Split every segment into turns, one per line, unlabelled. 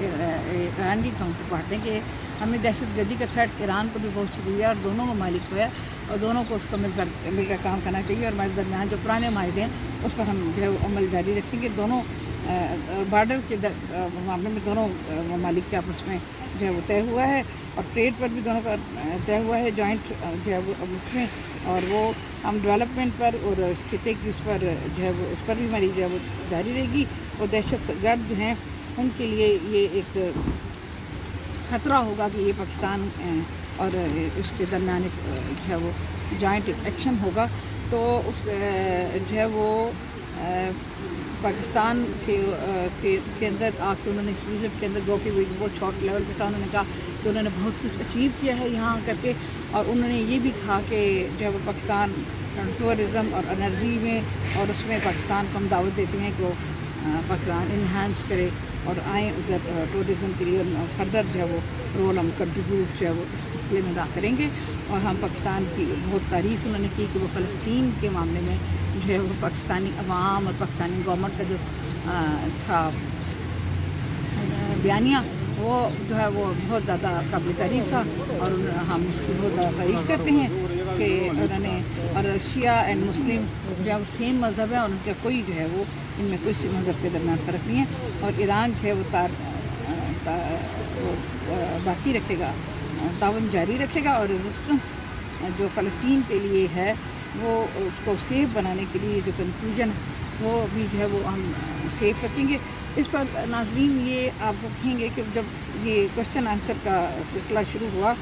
ایران کی counter part ہیں کہ ہمیں دہشت گردی کا تھریٹ ایران کو بھی بہت شدید ہے اور دونوں ممالک کو ہے اور دونوں کو اس کو مل کر کام کرنا چاہیے اور ہمارے درمیان جو پرانے معاہدے ہیں اس پر ہم جو ہے عمل جاری رکھیں گے. دونوں بارڈر کے معاملے میں دونوں ممالک کے آپس میں جو ہے وہ طے ہوا ہے اور ٹریڈ پر بھی دونوں کا طے ہوا ہے جوائنٹ جو ہے وہ اس میں, اور وہ ہم ڈیولپمنٹ پر اور اس خطے کی اس پر جو ہے وہ اس پر بھی ہماری جو ہے وہ جاری رہے گی. اور دہشت گرد جو ہیں ان کے لیے یہ ایک خطرہ ہوگا کہ یہ پاکستان اور اس کے درمیان ایک جو ہے وہ جوائنٹ ایکشن ہوگا. تو اس جو ہے وہ پاکستان کے اندر آ کے انہوں نے اس وزٹ کے اندر جو کہ بہت شارٹ لیول پہ تھا, انہوں نے کہا کہ انہوں نے بہت کچھ اچیو کیا ہے یہاں کر کے, اور انہوں نے یہ بھی کہا کہ جو ہے وہ پاکستان ٹورزم اور انرجی میں اور اس میں پاکستان کو ہم دعوت دیتے ہیں کہ وہ پاکستان انہانس کرے اور آئیں ادھر ٹورزم کے لیے فردر جو ہے وہ رول ہم کنٹریبیوٹ جو ہے وہ اس سلسلے میں ادا کریں گے. اور ہم پاکستان کی بہت تعریف انہوں نے کی کہ وہ فلسطین کے معاملے میں جو ہے وہ پاکستانی عوام اور پاکستانی گورنمنٹ کا جو تھا بیانیہ وہ جو ہے وہ بہت زیادہ قابل تعریف تھا اور ہم اس کی بہت زیادہ تعریف کرتے ہیں کہ انہوں نے, اور شیعہ اینڈ مسلم جو ہے وہ سیم مذہب ہے اور ان کا کوئی جو ہے وہ ان میں کوئی مذہب کے درمیان فرق نہیں ہے. اور ایران جو ہے وہ باقی رکھے گا, تعاون جاری رکھے گا اور ریزسٹنس جو فلسطین کے لیے ہے وہ اس کو سیف بنانے کے لیے جو کنکلوژن وہ بھی جو ہے وہ ہم سیف رکھیں گے. اس پر ناظرین یہ آپ کو کہیں گے کہ جب یہ کوشچن آنسر کا سلسلہ شروع ہوا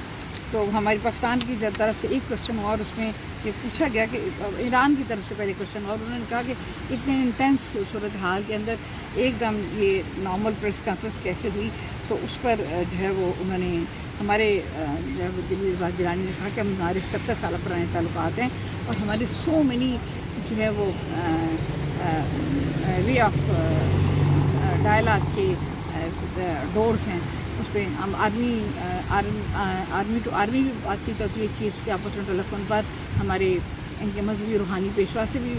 تو ہماری پاکستان کی طرف سے ایک کوشچن ہوا اور اس میں یہ پوچھا گیا کہ ایران کی طرف سے پہلے کوشچن ہوا اور انہوں نے کہا کہ اتنے انٹینس صورتحال کے اندر ایک دم یہ نارمل پریس کانفرنس کیسے ہوئی. تو اس پر جو ہے وہ انہوں نے ہمارے جو ہے وہ جلیل عباس جیلانی نے کہا کہ ہمارے 70 سال پرانے تعلقات ہیں اور ہمارے سو مینی جو ہے وہ وے آف ڈائلاگ کے ڈورس ہیں. اس پہ ہم آرمی ٹو آرمی بھی بات چیت ہوتی ہے, چیف کے آپس میں ٹیلیفون پر ہمارے ان کے مذہبی روحانی پیشوا سے بھی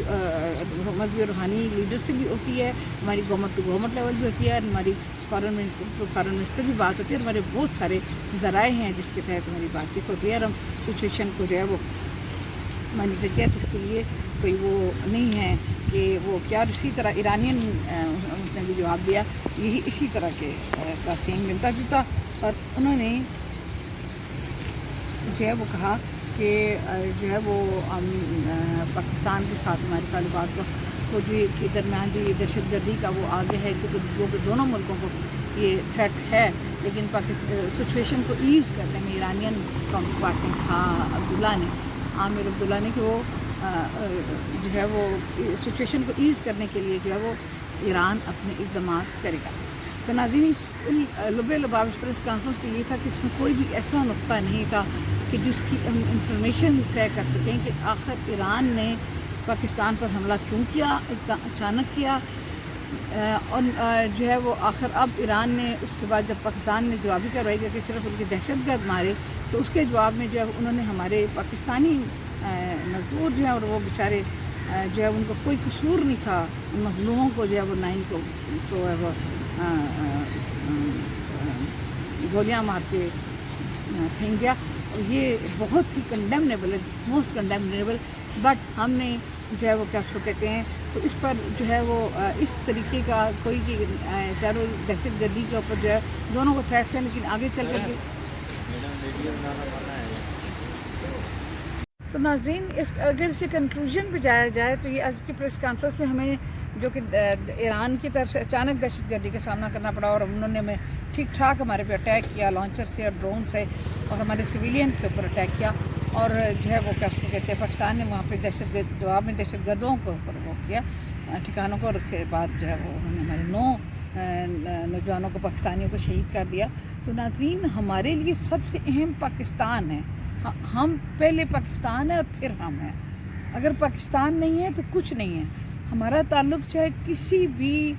مذہبی روحانی لیڈر سے بھی ہوتی ہے, ہماری گورنمنٹ ٹو گورنمنٹ لیول بھی ہوتی ہے, اور ہماری فارن منسٹر بھی بات ہوتی ہے, اور ہمارے بہت سارے ذرائع ہیں جس کے تحت ہماری بات چیت ہوتی ہے اور ہم سچویشن کو جو ہے وہ مانیٹر کیا. تو اس کے لیے کوئی وہ نہیں ہے کہ وہ کیا, اسی طرح ایرانین نے بھی جواب دیا یہی اسی طرح کے کا سیم ملتا جلتا, اور انہوں نے جو ہے وہ کہا کہ جو ہے وہ پاکستان کے ساتھ ہمارے تعلقات کو جو کے درمیان جو یہ دہشت گردی کا وہ آگے ہے کیونکہ دونوں ملکوں کو یہ تھریٹ ہے, لیکن سچویشن کو ایز کرنے میں ایرانین کاؤنٹر پارٹ نے کہا عامر عبداللہ نے کہ وہ جو ہے وہ سچویشن کو ایز کرنے کے لیے جو ہے وہ ایران اپنے اقدامات کرے گا. تو ناظرین لب لباب اس پریس کانفرنس کا یہ تھا کہ اس میں کوئی بھی ایسا نقطہ نہیں تھا کہ جس کی ہم انفارمیشن طے کر سکیں کہ آخر ایران نے پاکستان پر حملہ کیوں کیا, اچانک کیا, اور جو ہے وہ آخر اب ایران نے اس کے بعد جب پاکستان نے جوابی کارروائی کر کے صرف ان کے دہشت گرد مارے تو اس کے جواب میں جو ہے انہوں نے ہمارے پاکستانی مزدور جو ہیں اور وہ بیچارے جو ہے ان کو کوئی قصور نہیں تھا, ان مظلوموں کو جو ہے وہ نائن کو جو ہے وہ گولیاں مار کے پھینک دیا. اور یہ بہت ہی کنڈیمنیبل ہے, موسٹ کنڈیمنیبل, بٹ ہم نے جو ہے وہ کیا اس کو کہتے ہیں تو اس پر جو ہے وہ اس طریقے کا کوئی ٹیرر دہشت گردی کے اوپر جو ہے دونوں کو تھریٹس ہیں, لیکن آگے چل کر کے تو ناظرین اگر اس کے کنکلوژن پہ جایا جائے تو یہ آج کی پریس کانفرنس میں ہمیں جو کہ ایران کی طرف سے اچانک دہشت گردی کا سامنا کرنا پڑا اور انہوں نے ہمیں ٹھیک ٹھاک ہمارے پہ اٹیک کیا لانچر سے اور ڈرون سے اور ہمارے سویلین کے اوپر اٹیک کیا, اور جو ہے وہ کیا اس کو کہتے ہیں پاکستان نے وہاں پہ جواب میں دہشت گردوں کے اوپر وہ کیا ٹھکانوں کو, اور اس کے بعد جو ہے وہ انہوں نے ہمارے 9 نوجوانوں کو پاکستانیوں کو شہید کر دیا. تو ناظرین ہمارے لیے سب سے اہم پاکستان ہے, ہم پہلے پاکستان ہے اور پھر ہم ہیں. اگر پاکستان نہیں ہے تو کچھ نہیں ہے. ہمارا تعلق چاہے کسی بھی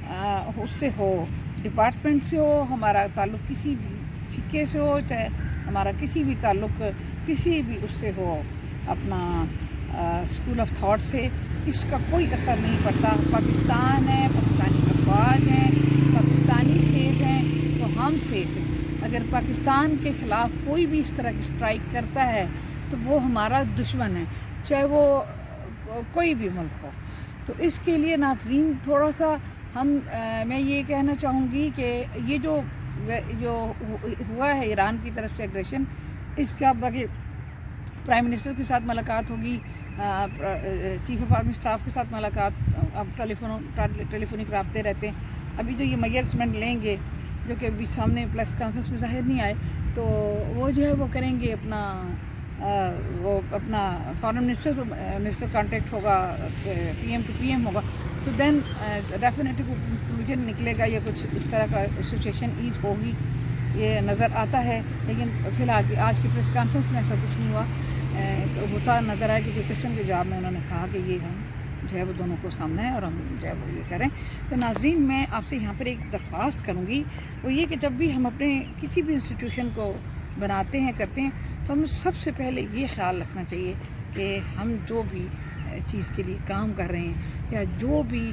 اس سے ہو, ڈپارٹمنٹ سے ہو, ہمارا تعلق کسی بھی فقے سے ہو, چاہے ہمارا کسی بھی تعلق کسی بھی اس سے ہو, اپنا اسکول آف تھاٹ سے, اس کا کوئی اثر نہیں پڑتا. پاکستان ہے, پاکستانی افواج ہیں, پاکستانی سیف ہیں, ہم سیف ہیں. اگر پاکستان کے خلاف کوئی بھی اس طرح کی اسٹرائک کرتا ہے تو وہ ہمارا دشمن ہے، چاہے وہ کوئی بھی ملک ہو. تو اس کے لیے ناظرین تھوڑا سا میں یہ کہنا چاہوں گی کہ یہ جو ہوا ہے ایران کی طرف سے ایگریشن، اس کا باقی پرائم منسٹر کے ساتھ ملاقات ہوگی، چیف آف آرمی اسٹاف کے ساتھ ملاقات، اب ٹیلیفونک رابطے رہتے ہیں. ابھی جو یہ میجرمنٹ لیں گے جو کہ ابھی سامنے پریس کانفرنس میں ظاہر نہیں آئے، تو وہ جو ہے وہ کریں گے اپنا فارن منسٹر کانٹیکٹ ہوگا، P M to P M ہوگا، تو دین ڈیفینیٹلی کوئی کنکلوژن نکلے گا یا کچھ اس طرح کا سچویشن ایز ہوگی، یہ نظر آتا ہے. لیکن فی الحال آج کی پریس کانفرنس میں ایسا کچھ نہیں ہوا. ہوتا نظر آیا کہ جو کوشچن کے جواب میں انہوں نے کہا کہ یہ ہم جو ہے وہ دونوں کو سامنا ہے اور ہم جو ہے وہ یہ کریں. تو ناظرین میں آپ سے یہاں پر ایک درخواست کروں گی، وہ یہ کہ جب بھی ہم اپنے کسی بھی انسٹیٹیوشن کو بناتے ہیں کرتے ہیں تو ہمیں سب سے پہلے یہ خیال رکھنا چاہیے کہ ہم جو بھی چیز کے لیے کام کر رہے ہیں یا جو بھی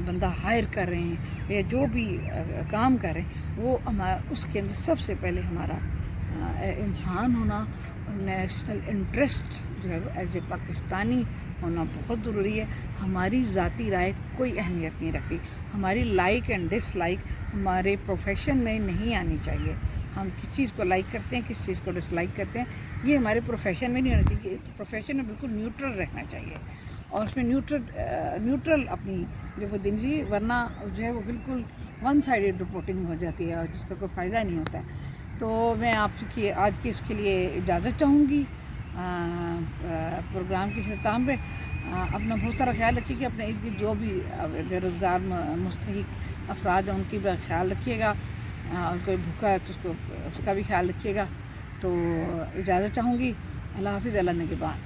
بندہ ہائر کر رہے ہیں یا جو بھی کام کر رہے ہیں وہ اس کے اندر سب سے پہلے ہمارا انسان ہونا، نیشنل انٹرسٹ جو ہے ایز اے پاکستانی ہونا بہت ضروری ہے. ہماری ذاتی رائے کوئی اہمیت نہیں رکھتی. ہماری لائک اینڈ ڈس لائک ہمارے پروفیشن میں نہیں آنی چاہیے. ہم کس چیز کو لائک کرتے ہیں، کس چیز کو ڈس لائک کرتے ہیں، یہ ہمارے پروفیشن میں نہیں ہونا چاہیے. پروفیشن میں بالکل نیوٹرل رہنا چاہیے اور اس میں نیوٹرل اپنی جو وہ دنجی، ورنہ جو ہے وہ بالکل ون سائیڈڈ رپورٹنگ ہو جاتی ہے اور جس کا کوئی فائدہ نہیں ہوتا ہے. تو میں آپ کی آج کے اس کے لیے اجازت چاہوں گی. پروگرام کے اختتام پہ اپنا بہت سارا خیال رکھیے کہ اپنے جو بھی بے روزگار مستحق افراد ہیں ان کی بھی خیال رکھیے گا، اور کوئی بھوکا ہے تو اس کا بھی خیال رکھیے گا. تو اجازت چاہوں گی. اللہ حافظ. اللہ نگہبان.